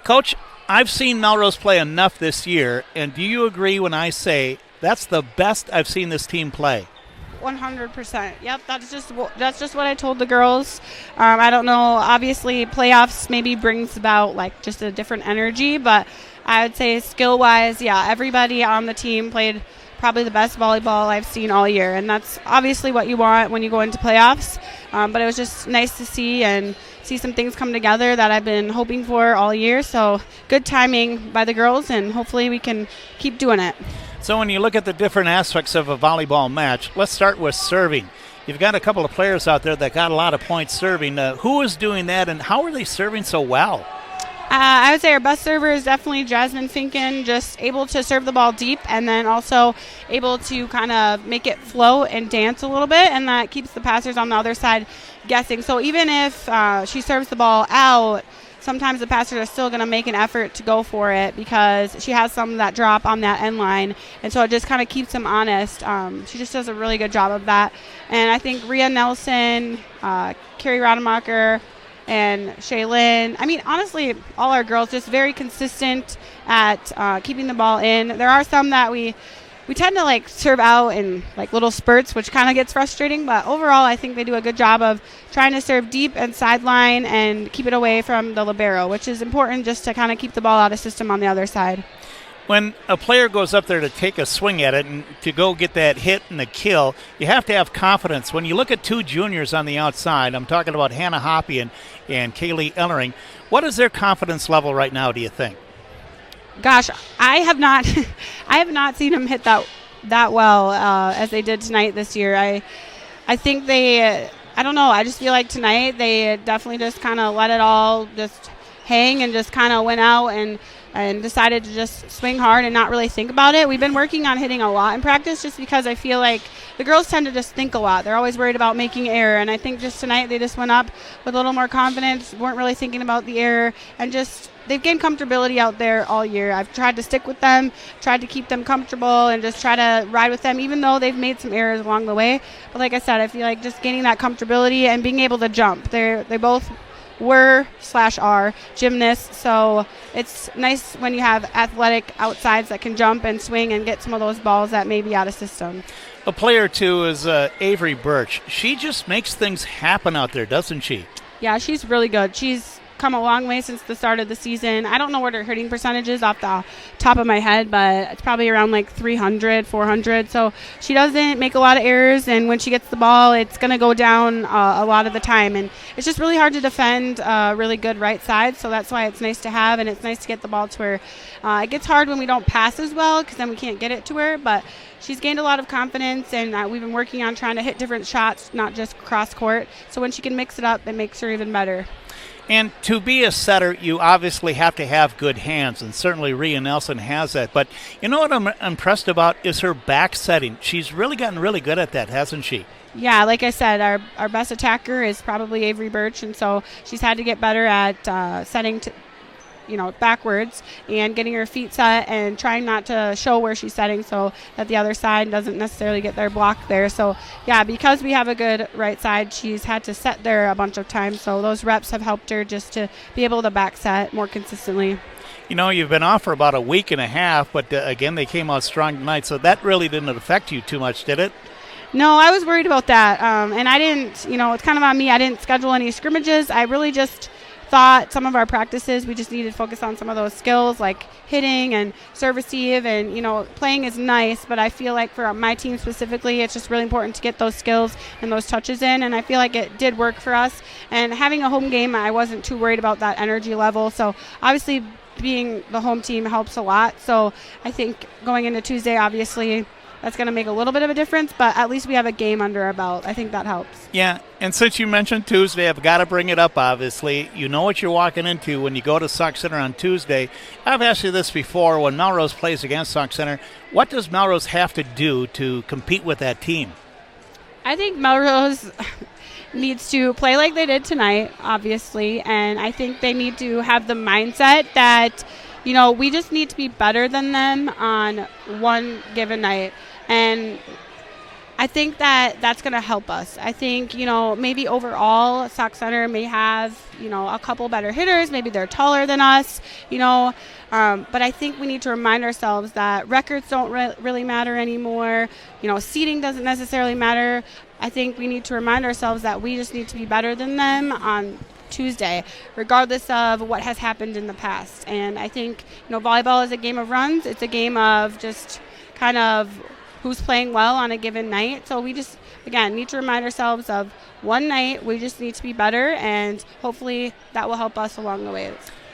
Coach, I've seen Melrose play enough this year, and do you agree when I say that's the best I've seen this team play? 100%. Yep, that's just what I told the girls. I don't know. Obviously, playoffs maybe brings about like just a different energy, but I would say skill-wise, yeah, everybody on the team played probably the best volleyball I've seen all year, and that's obviously what you want when you go into playoffs. But it was just nice to see some things come together that I've been hoping for all year. So good timing by the girls, and hopefully we can keep doing it. So when you look at the different aspects of a volleyball match, let's start with serving. You've got a couple of players out there that got a lot of points serving. Who is doing that, and how are they serving so well? I would say our best server is definitely Jasmine Finken, just able to serve the ball deep and then also able to kind of make it flow and dance a little bit, and that keeps the passers on the other side guessing. So even if she serves the ball out, sometimes the passers are still going to make an effort to go for it because she has some of that drop on that end line, and so it just kind of keeps them honest. She just does a really good job of that. And I think Rhea Nelson, Carrie Rademacher, and Shaylin. I mean, honestly, all our girls just very consistent at keeping the ball in. There are some that we tend to like serve out in like little spurts, which kind of gets frustrating. But overall, I think they do a good job of trying to serve deep and sideline and keep it away from the libero, which is important just to kind of keep the ball out of system on the other side. When a player goes up there to take a swing at it and to go get that hit and the kill, you have to have confidence. When you look at two juniors on the outside, I'm talking about Hannah Hoppy and Kaylee Ellering, what is their confidence level right now, do you think? Gosh, I have not seen them hit that well as they did tonight this year. I think I don't know, I just feel like tonight they definitely just kind of let it all just hang and just kind of went out and decided to just swing hard and not really think about it. We've been working on hitting a lot in practice just because I feel like the girls tend to just think a lot. They're always worried about making error, and I think just tonight they just went up with a little more confidence, weren't really thinking about the error, and just they've gained comfortability out there all year. I've tried to stick with them, tried to keep them comfortable, and just try to ride with them, even though they've made some errors along the way. But like I said, I feel like just gaining that comfortability and being able to jump. They both were/are gymnasts, so it's nice when you have athletic outsides that can jump and swing and get some of those balls that may be out of system. A player, too, is Avery Birch. She just makes things happen out there, doesn't she? Yeah, she's really good. She's come a long way since the start of the season. I don't know what her hitting percentage is off the top of my head, but it's probably around like 300, 400. So she doesn't make a lot of errors, and when she gets the ball, it's going to go down a lot of the time. And it's just really hard to defend a really good right side, so that's why it's nice to have, and it's nice to get the ball to her. It gets hard when we don't pass as well because then we can't get it to her, but she's gained a lot of confidence, and we've been working on trying to hit different shots, not just cross court. So when she can mix it up, it makes her even better. And to be a setter, you obviously have to have good hands, and certainly Rhea Nelson has that. But you know what I'm impressed about is her back setting. She's really gotten really good at that, hasn't she? Yeah, like I said, our best attacker is probably Avery Birch, and so she's had to get better at setting backwards and getting her feet set and trying not to show where she's setting so that the other side doesn't necessarily get their block there. So, yeah, because we have a good right side, she's had to set there a bunch of times. So those reps have helped her just to be able to back set more consistently. You know, you've been off for about a week and a half, but again, they came out strong tonight. So that really didn't affect you too much, did it? No, I was worried about that. And I didn't, it's kind of on me. I didn't schedule any scrimmages. I really just thought some of our practices we just needed to focus on some of those skills like hitting and serve receive, and playing is nice, but I feel like for my team specifically it's just really important to get those skills and those touches in, and I feel like it did work for us. And having a home game, I wasn't too worried about that energy level, so obviously being the home team helps a lot. So I think going into Tuesday, obviously that's going to make a little bit of a difference, but at least we have a game under our belt. I think that helps. Yeah, and since you mentioned Tuesday, I've got to bring it up, obviously. You know what you're walking into when you go to Sauk Center on Tuesday. I've asked you this before. When Melrose plays against Sauk Center, what does Melrose have to do to compete with that team? I think Melrose needs to play like they did tonight, obviously, and I think they need to have the mindset that, we just need to be better than them on one given night. And I think that that's going to help us. I think, maybe overall Sauk Center may have, a couple better hitters. Maybe they're taller than us, but I think we need to remind ourselves that records don't really matter anymore. Seeding doesn't necessarily matter. I think we need to remind ourselves that we just need to be better than them on Tuesday, regardless of what has happened in the past. And I think, volleyball is a game of runs. It's a game of just kind of who's playing well on a given night. So we just, again, need to remind ourselves of one night. We just need to be better, and hopefully that will help us along the way.